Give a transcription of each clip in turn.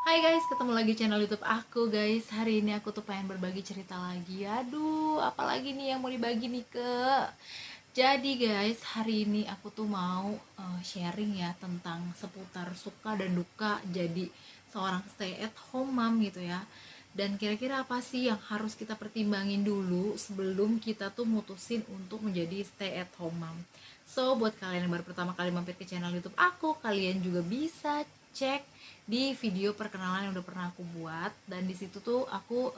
Hai guys, ketemu lagi channel YouTube aku guys. Hari ini aku tuh pengen berbagi cerita lagi. Aduh, apalagi nih yang mau dibagi nih ke. Jadi guys, hari ini aku tuh mau sharing ya tentang seputar suka dan duka jadi seorang stay at home mom gitu ya. Dan kira-kira apa sih yang harus kita pertimbangin dulu sebelum kita tuh mutusin untuk menjadi stay at home mom. So, buat kalian yang baru pertama kali mampir ke channel YouTube aku, kalian juga bisa cek di video perkenalan yang udah pernah aku buat, dan di situ tuh aku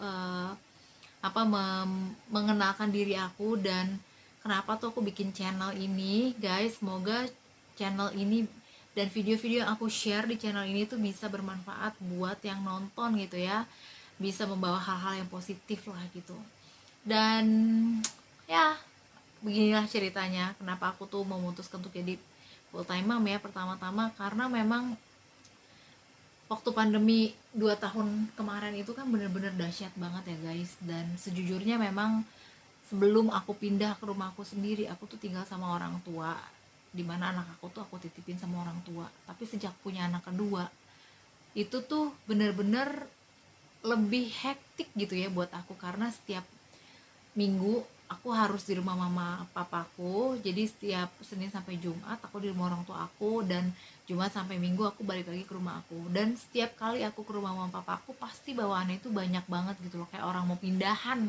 mengenalkan diri aku dan kenapa tuh aku bikin channel ini guys. Semoga channel ini dan video-video yang aku share di channel ini tuh bisa bermanfaat buat yang nonton gitu ya, bisa membawa hal-hal yang positif lah gitu. Dan ya, beginilah ceritanya kenapa aku tuh memutuskan untuk jadi full time mom ya. Pertama-tama karena memang waktu pandemi 2 tahun kemarin itu kan bener-bener dahsyat banget ya guys. Dan sejujurnya memang sebelum aku pindah ke rumah aku sendiri, aku tuh tinggal sama orang tua, dimana anak aku tuh aku titipin sama orang tua. Tapi sejak punya anak kedua, itu tuh bener-bener lebih hektik gitu ya buat aku, karena setiap minggu aku harus di rumah mama papaku. Jadi setiap Senin sampai Jumat aku di rumah orang tua aku, dan Jumat sampai Minggu aku balik lagi ke rumah aku. Dan setiap kali aku ke rumah mama papaku pasti bawaannya itu banyak banget gitu loh, kayak orang mau pindahan.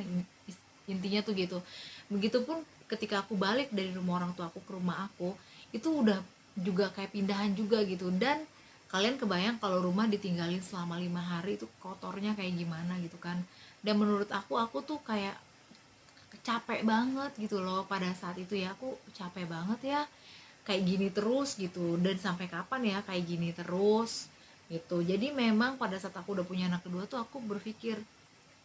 Intinya tuh gitu. Begitupun ketika aku balik dari rumah orang tua aku ke rumah aku, itu udah juga kayak pindahan juga gitu. Dan kalian kebayang kalau rumah ditinggalin selama 5 hari itu kotornya kayak gimana gitu kan. Dan menurut aku tuh kayak capek banget gitu loh pada saat itu ya. Aku capek banget ya kayak gini terus gitu, dan sampai kapan ya kayak gini terus gitu. Jadi memang pada saat aku udah punya anak kedua tuh aku berpikir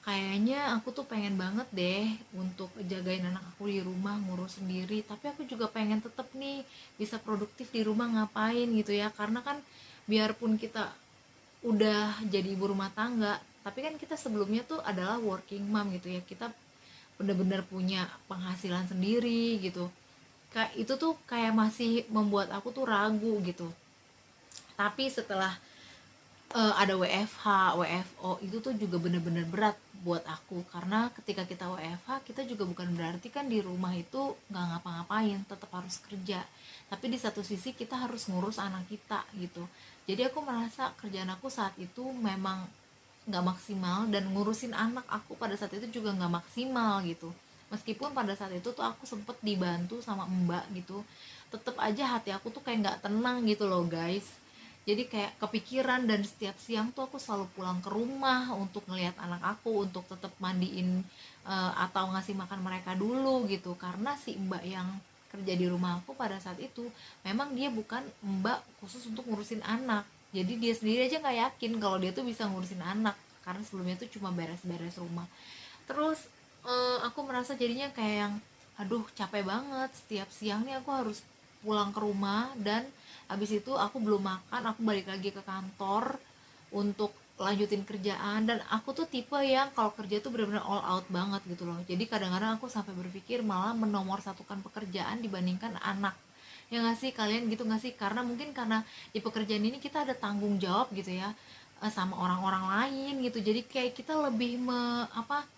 kayaknya aku tuh pengen banget deh untuk jagain anak aku di rumah, ngurus sendiri, tapi aku juga pengen tetap nih bisa produktif di rumah ngapain gitu ya. Karena kan biarpun kita udah jadi ibu rumah tangga, tapi kan kita sebelumnya tuh adalah working mom gitu ya. Kita bener-bener punya penghasilan sendiri gitu. Kayak itu tuh kayak masih membuat aku tuh ragu gitu. Tapi setelah ada WFH, WFO itu tuh juga bener-bener berat buat aku, karena ketika kita WFH kita juga bukan berarti kan di rumah itu nggak ngapa-ngapain, tetap harus kerja. Tapi di satu sisi kita harus ngurus anak kita gitu. Jadi aku merasa kerjaan aku saat itu memang nggak maksimal, dan ngurusin anak aku pada saat itu juga nggak maksimal gitu. Meskipun pada saat itu tuh aku sempet dibantu sama mbak gitu, tetep aja hati aku tuh kayak nggak tenang gitu loh guys. Jadi kayak kepikiran, dan setiap siang tuh aku selalu pulang ke rumah untuk ngelihat anak aku, untuk tetap mandiin atau ngasih makan mereka dulu gitu. Karena si mbak yang kerja di rumah aku pada saat itu memang dia bukan mbak khusus untuk ngurusin anak. Jadi dia sendiri aja nggak yakin kalau dia tuh bisa ngurusin anak, karena sebelumnya tuh cuma beres-beres rumah. Terus aku merasa jadinya kayak yang aduh capek banget, setiap siang nih aku harus pulang ke rumah, dan habis itu aku belum makan aku balik lagi ke kantor untuk lanjutin kerjaan. Dan aku tuh tipe yang kalau kerja tuh benar-benar all out banget gitu loh. Jadi kadang-kadang aku sampai berpikir malah menomorsatukan pekerjaan dibandingkan anak. Ya nggak sih, kalian gitu nggak sih? Karena mungkin karena di pekerjaan ini kita ada tanggung jawab gitu ya, sama orang-orang lain gitu. Jadi kayak kita lebih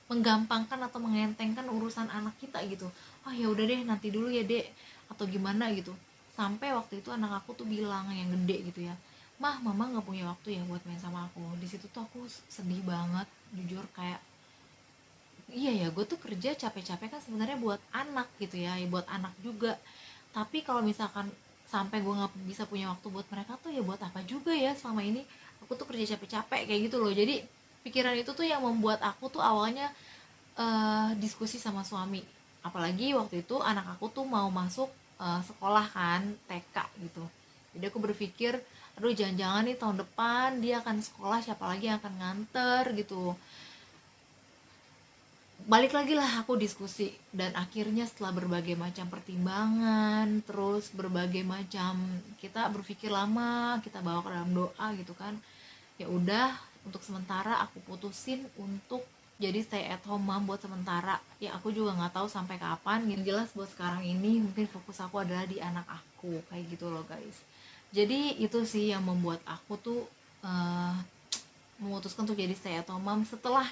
menggampangkan atau mengentengkan urusan anak kita gitu. Oh ya udah deh, nanti dulu ya dek, atau gimana gitu. Sampai waktu itu anak aku tuh bilang, yang gede gitu ya, mah mama nggak punya waktu ya buat main sama aku. Di situ tuh aku sedih banget jujur, kayak iya ya, gue tuh kerja capek-capek kan sebenarnya buat anak gitu ya, ya buat anak juga. Tapi kalau misalkan sampai gue nggak bisa punya waktu buat mereka tuh ya buat apa juga ya selama ini aku tuh kerja capek-capek kayak gitu loh. Jadi pikiran itu tuh yang membuat aku tuh awalnya diskusi sama suami. Apalagi waktu itu anak aku tuh mau masuk sekolah kan, TK gitu. Jadi aku berpikir, aduh jangan-jangan nih tahun depan dia akan sekolah, siapa lagi yang akan nganter gitu. Balik lagi lah aku diskusi, dan akhirnya setelah berbagai macam pertimbangan, terus berbagai macam, kita berpikir lama, kita bawa ke dalam doa gitu kan, ya udah untuk sementara aku putusin untuk jadi stay at home mom buat sementara. Ya aku juga nggak tahu sampai kapan, yang jelas buat sekarang ini mungkin fokus aku adalah di anak aku kayak gitu loh guys. Jadi itu sih yang membuat aku tuh uh, memutuskan untuk jadi stay at home mom setelah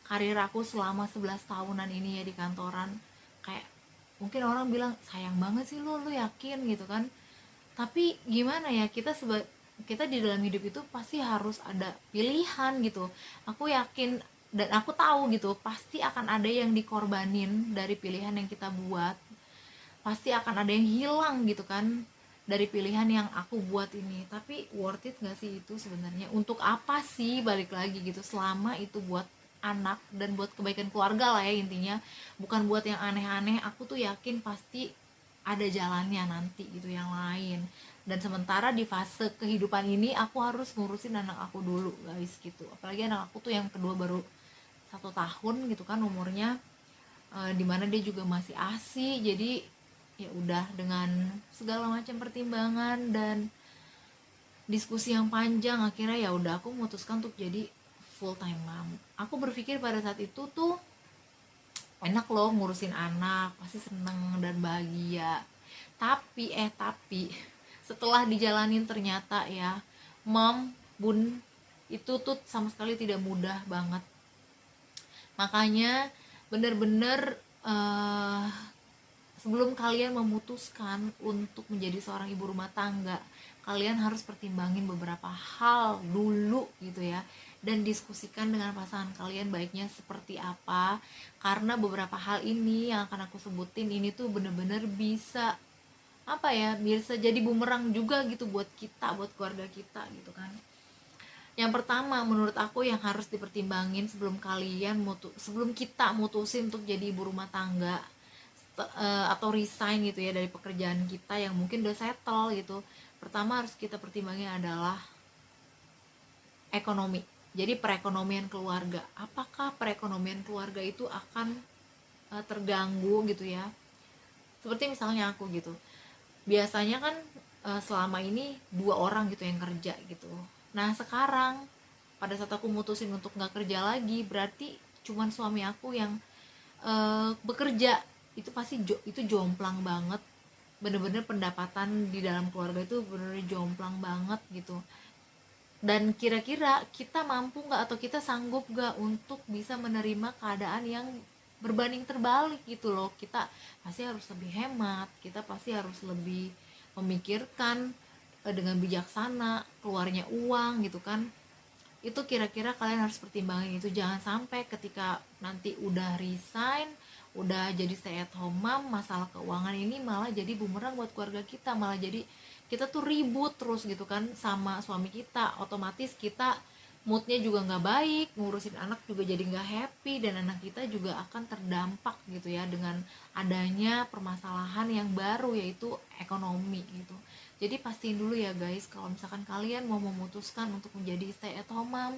karir aku selama 11 tahunan ini ya di kantoran. Kayak mungkin orang bilang sayang banget sih lu yakin gitu kan, tapi gimana ya, kita di dalam hidup itu pasti harus ada pilihan gitu. Aku yakin dan aku tahu gitu pasti akan ada yang dikorbanin dari pilihan yang kita buat, pasti akan ada yang hilang gitu kan dari pilihan yang aku buat ini. Tapi worth it gak sih itu sebenarnya? Untuk apa sih, balik lagi gitu, selama itu buat anak dan buat kebaikan keluarga lah ya intinya, bukan buat yang aneh-aneh. Aku tuh yakin pasti ada jalannya nanti gitu yang lain. Dan sementara di fase kehidupan ini aku harus ngurusin anak aku dulu guys gitu, apalagi anak aku tuh yang kedua baru 1 tahun gitu kan umurnya, dimana dia juga masih ASI. Jadi ya udah, dengan segala macam pertimbangan dan diskusi yang panjang, akhirnya ya udah aku memutuskan untuk jadi full time mom. Aku berpikir pada saat itu tuh enak loh ngurusin anak, pasti seneng dan bahagia. Tapi setelah dijalanin ternyata ya, mom, bun, itu tuh sama sekali tidak mudah banget. Makanya bener-bener sebelum kalian memutuskan untuk menjadi seorang ibu rumah tangga, kalian harus pertimbangin beberapa hal dulu gitu ya, dan diskusikan dengan pasangan kalian baiknya seperti apa. Karena beberapa hal ini yang akan aku sebutin ini tuh bener-bener bisa apa ya, bisa jadi bumerang juga gitu buat kita, buat keluarga kita gitu kan. Yang pertama menurut aku yang harus dipertimbangin sebelum kita mutusin untuk jadi ibu rumah tangga atau resign gitu ya dari pekerjaan kita yang mungkin udah settle gitu, pertama harus kita pertimbangin adalah ekonomi. Jadi perekonomian keluarga, apakah perekonomian keluarga itu akan terganggu gitu ya. Seperti misalnya aku gitu, biasanya kan selama ini 2 orang gitu yang kerja gitu. Nah sekarang pada saat aku mutusin untuk nggak kerja lagi, berarti cuman suami aku yang bekerja. Itu pasti itu jomplang banget, bener-bener pendapatan di dalam keluarga itu bener-bener jomplang banget gitu. Dan kira-kira kita mampu nggak atau kita sanggup nggak untuk bisa menerima keadaan yang berbanding terbalik gitu loh. Kita pasti harus lebih hemat, kita pasti harus lebih memikirkan dengan bijaksana keluarnya uang gitu kan. Itu kira-kira kalian harus pertimbangin itu. Jangan sampai ketika nanti udah resign, udah jadi stay at home mom, masalah keuangan ini malah jadi bumerang buat keluarga kita, malah jadi kita tuh ribut terus gitu kan sama suami kita. Otomatis kita moodnya juga nggak baik, ngurusin anak juga jadi nggak happy, dan anak kita juga akan terdampak gitu ya dengan adanya permasalahan yang baru yaitu ekonomi gitu. Jadi pastiin dulu ya guys, kalau misalkan kalian mau memutuskan untuk menjadi stay at home mom,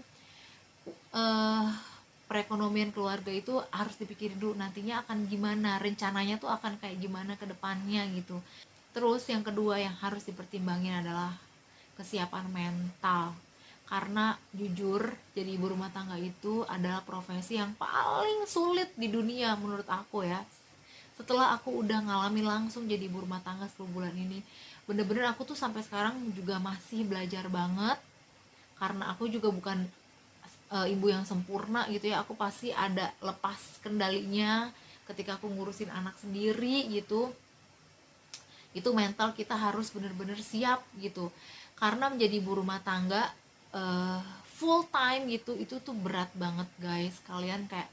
perekonomian keluarga itu harus dipikirin dulu nantinya akan gimana, rencananya tuh akan kayak gimana ke depannya gitu. Terus yang kedua yang harus dipertimbangin adalah kesiapan mental. Karena jujur jadi ibu rumah tangga itu adalah profesi yang paling sulit di dunia menurut aku ya. Setelah aku udah ngalami langsung jadi ibu rumah tangga 10 bulan ini, bener-bener aku tuh sampai sekarang juga masih belajar banget. Karena aku juga bukan ibu yang sempurna gitu ya, aku pasti ada lepas kendalinya ketika aku ngurusin anak sendiri gitu. Itu mental kita harus bener-bener siap gitu, karena menjadi ibu rumah tangga full time gitu, itu tuh berat banget guys. Kalian kayak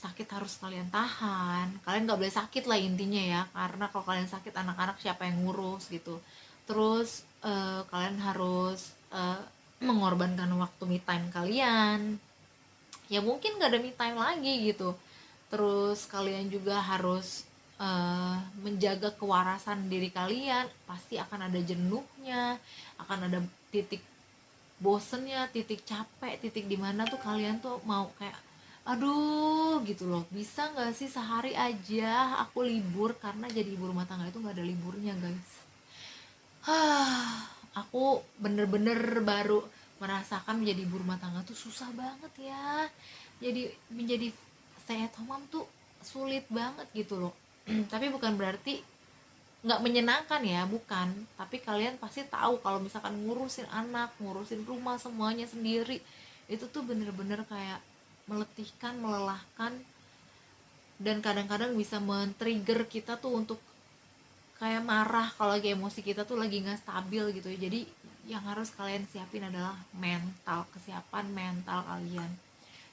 sakit harus kalian tahan, kalian nggak boleh sakit lah intinya ya, karena kalau kalian sakit anak-anak siapa yang ngurus gitu. Terus kalian harus mengorbankan waktu me time kalian, ya mungkin gak ada me time lagi gitu. Terus kalian juga harus menjaga kewarasan diri kalian, pasti akan ada jenuhnya, akan ada titik bosennya, titik capek, titik dimana tuh kalian tuh mau kayak aduh gitu loh, bisa nggak sih sehari aja aku libur, karena jadi ibu rumah tangga itu nggak ada liburnya guys. Aku bener-bener baru merasakan menjadi ibu rumah tangga tuh susah banget ya. Jadi menjadi stay at home mom tuh sulit banget gitu loh. Tapi bukan berarti nggak menyenangkan ya, bukan. Tapi kalian pasti tahu kalau misalkan ngurusin anak, ngurusin rumah semuanya sendiri, itu tuh bener-bener kayak meletihkan, melelahkan, dan kadang-kadang bisa men-trigger kita tuh untuk kayak marah kalau lagi emosi kita tuh lagi nggak stabil gitu ya. Jadi yang harus kalian siapin adalah mental, kesiapan mental kalian.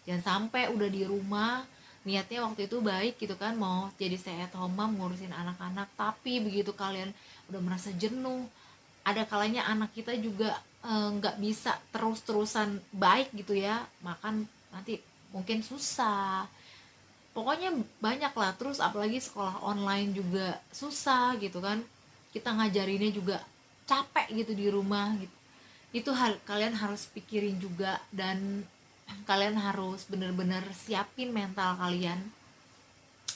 Jangan sampai udah di rumah niatnya waktu itu baik gitu kan, mau jadi stay at home mom, ngurusin anak-anak, tapi begitu kalian udah merasa jenuh, ada kalanya anak kita juga nggak bisa terus-terusan baik gitu ya, makan nanti mungkin susah, pokoknya banyak lah. Terus apalagi sekolah online juga susah gitu kan, kita ngajarinnya juga capek gitu di rumah gitu. Itu kalian harus pikirin juga, dan kalian harus bener-bener siapin mental kalian.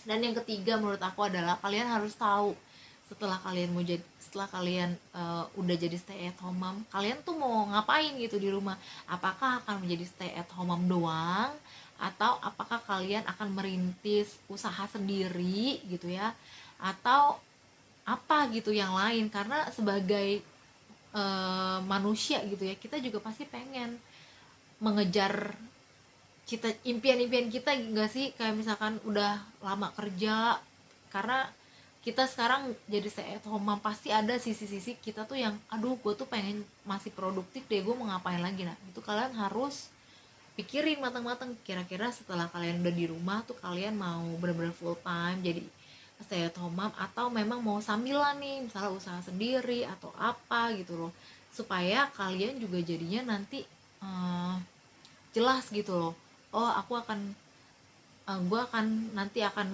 Dan yang ketiga menurut aku adalah kalian harus tahu setelah kalian udah jadi stay at home mom, kalian tuh mau ngapain gitu di rumah. Apakah akan menjadi stay at home mom doang, atau apakah kalian akan merintis usaha sendiri gitu ya, atau apa gitu yang lain. Karena sebagai manusia gitu ya, kita juga pasti pengen mengejar cita impian-impian kita enggak sih, kayak misalkan udah lama kerja, karena kita sekarang jadi stay at home mom, pasti ada sisi-sisi kita tuh yang aduh gue tuh pengen masih produktif deh, gue mau ngapain lagi. Nah itu kalian harus pikirin matang-matang, kira-kira setelah kalian udah di rumah tuh kalian mau bener-bener full time jadi stay at home mom, atau memang mau sambilan nih misalnya usaha sendiri atau apa gitu loh, supaya kalian juga jadinya nanti jelas gitu loh. Oh aku akan gue akan nanti akan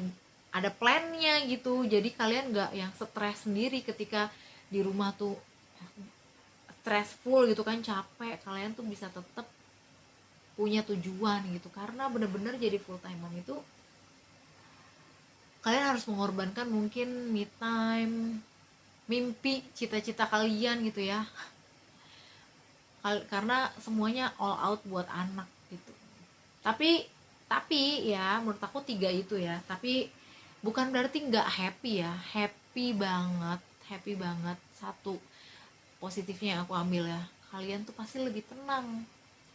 ada plannya gitu, jadi kalian nggak yang stres sendiri ketika di rumah tuh stressful gitu kan, capek. Kalian tuh bisa tetap punya tujuan gitu, karena bener-bener jadi full time mom itu kalian harus mengorbankan mungkin me time, mimpi, cita-cita kalian gitu ya, karena semuanya all out buat anak gitu. Tapi ya menurut aku tiga itu ya, tapi bukan berarti nggak happy ya, happy banget, happy banget. Satu positifnya yang aku ambil ya, kalian tuh pasti lebih tenang,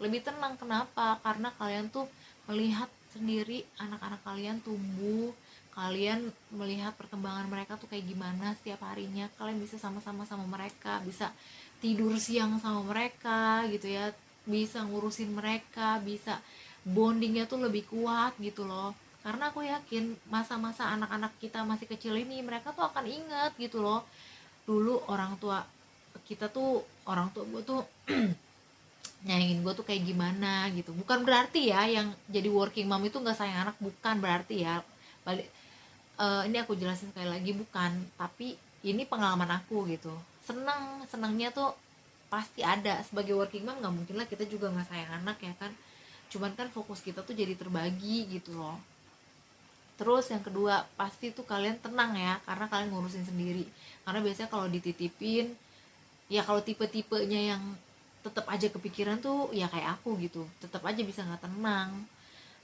lebih tenang. Kenapa? Karena kalian tuh melihat sendiri anak-anak kalian tumbuh, kalian melihat perkembangan mereka tuh kayak gimana setiap harinya, kalian bisa sama-sama sama mereka, bisa tidur siang sama mereka gitu ya, bisa ngurusin mereka, bisa bondingnya tuh lebih kuat gitu loh. Karena aku yakin masa-masa anak-anak kita masih kecil ini, mereka tuh akan ingat gitu loh, dulu orang tua kita tuh, orang tua gue tuh nyayangin gue tuh kayak gimana gitu. Bukan berarti ya yang jadi working mom itu nggak sayang anak, bukan berarti ya. Balik, ini aku jelasin sekali lagi, bukan, tapi ini pengalaman aku gitu. Senangnya tuh pasti ada. Sebagai working mom nggak mungkin lah kita juga nggak sayang anak ya kan, cuman kan fokus kita tuh jadi terbagi gitu loh. Terus yang kedua, pasti tuh kalian tenang ya, karena kalian ngurusin sendiri. Karena biasanya kalau dititipin, ya kalau tipe-tipenya yang tetap aja kepikiran tuh ya kayak aku gitu, tetap aja bisa nggak tenang.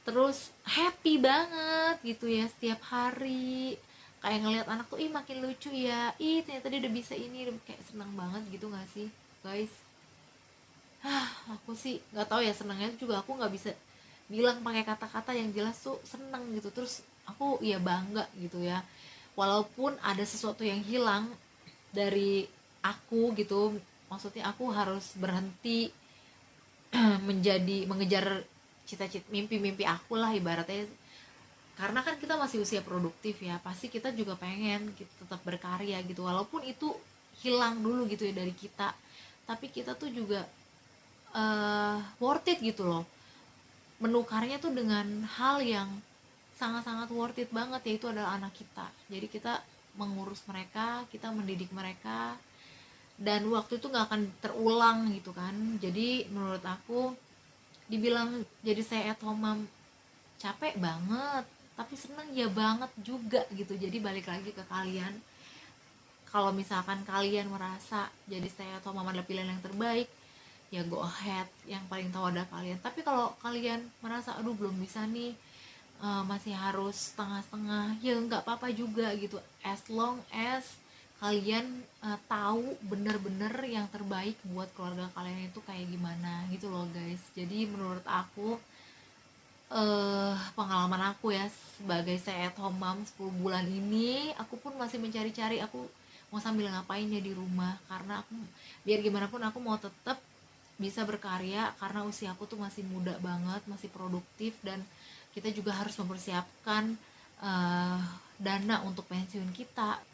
Terus happy banget gitu ya setiap hari, kayak ngelihat anak tuh ih makin lucu ya, ih ternyata dia udah bisa ini, udah kayak senang banget gitu nggak sih guys? Aku sih nggak tahu ya, senangnya juga aku nggak bisa bilang pakai kata-kata, yang jelas tuh seneng gitu. Terus aku ya bangga gitu ya, walaupun ada sesuatu yang hilang dari aku gitu, maksudnya aku harus berhenti mengejar cita-cita, mimpi-mimpi aku lah ibaratnya. Karena kan kita masih usia produktif ya, pasti kita juga pengen gitu tetap berkarya gitu, walaupun itu hilang dulu gitu ya dari kita, tapi kita tuh juga worth it gitu loh, menukarnya tuh dengan hal yang sangat-sangat worth it banget, yaitu adalah anak kita. Jadi kita mengurus mereka, kita mendidik mereka, dan waktu itu nggak akan terulang gitu kan. Jadi menurut aku, dibilang jadi stay at home mom capek banget tapi seneng ya banget juga gitu. Jadi balik lagi ke kalian, kalau misalkan kalian merasa jadi stay at home mom adalah pilihan yang terbaik, ya go ahead, yang paling tahu ada kalian. Tapi kalau kalian merasa aduh belum bisa nih, masih harus setengah-setengah, ya nggak apa-apa juga gitu, as long as kalian tahu bener-bener yang terbaik buat keluarga kalian itu kayak gimana gitu loh guys. Jadi menurut aku pengalaman aku ya sebagai stay at home mom 10 bulan ini, aku pun masih mencari-cari aku mau sambil ngapain ya di rumah, karena aku biar gimana pun aku mau tetap bisa berkarya karena usia aku tuh masih muda banget, masih produktif, dan kita juga harus mempersiapkan dana untuk pensiun kita.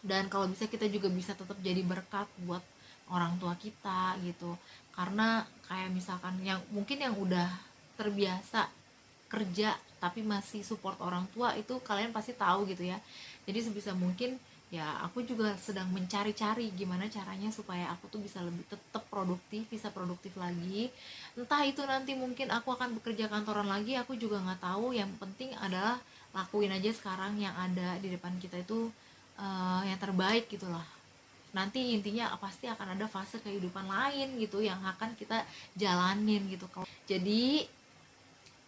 Dan kalau bisa kita juga bisa tetap jadi berkat buat orang tua kita gitu, karena kayak misalkan yang mungkin yang udah terbiasa kerja tapi masih support orang tua, itu kalian pasti tahu gitu ya. Jadi sebisa mungkin ya aku juga sedang mencari-cari gimana caranya supaya aku tuh bisa lebih tetap produktif, bisa produktif lagi. Entah itu nanti mungkin aku akan bekerja kantoran lagi, aku juga nggak tahu. Yang penting adalah lakuin aja sekarang yang ada di depan kita itu yang terbaik gitulah. Nanti intinya pasti akan ada fase kehidupan lain gitu yang akan kita jalanin gitu. Jadi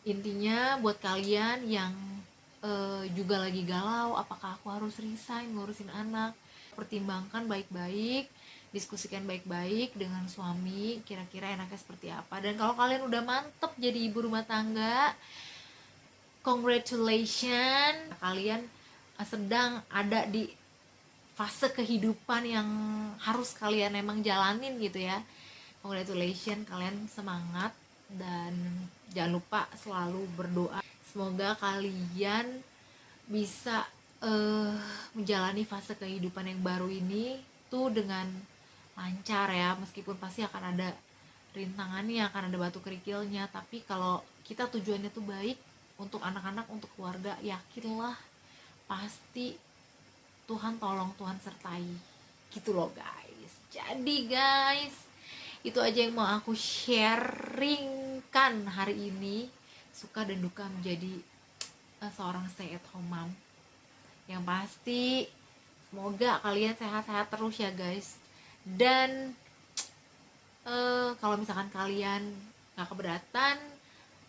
intinya buat kalian yang juga lagi galau apakah aku harus resign ngurusin anak, pertimbangkan baik-baik, diskusikan baik-baik dengan suami kira-kira enaknya seperti apa. Dan kalau kalian udah mantep jadi ibu rumah tangga, congratulations, kalian sedang ada di fase kehidupan yang harus kalian emang jalanin gitu ya. Congratulations, kalian semangat, dan jangan lupa selalu berdoa semoga kalian bisa menjalani fase kehidupan yang baru ini tuh dengan lancar ya, meskipun pasti akan ada rintangannya, akan ada batu kerikilnya, tapi kalau kita tujuannya tuh baik untuk anak-anak, untuk keluarga, yakinlah pasti Tuhan tolong, Tuhan sertai gitu loh guys. Jadi guys, itu aja yang mau aku sharingkan hari ini, suka dan duka menjadi seorang stay at home mom. Yang pasti semoga kalian sehat-sehat terus ya guys. Dan kalau misalkan kalian gak keberatan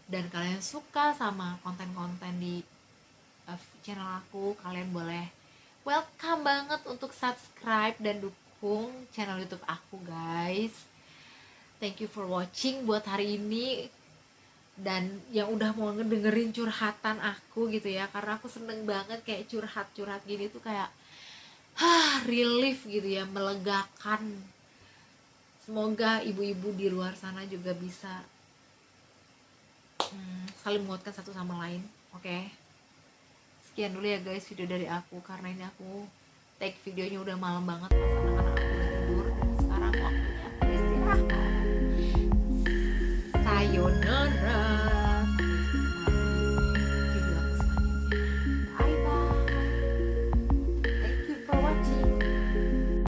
dan kalian suka sama konten-konten di channel aku, kalian boleh welcome banget untuk subscribe dan dukung channel YouTube aku guys. Thank you for watching buat hari ini, dan yang udah mau ngedengerin curhatan aku gitu ya, karena aku seneng banget kayak curhat-curhat gini tuh kayak relief gitu ya, melegakan. Semoga ibu-ibu di luar sana juga bisa saling menguatkan satu sama lain. Oke. Sekian dulu ya guys video dari aku, karena ini aku take videonya udah malam banget pas anak-anak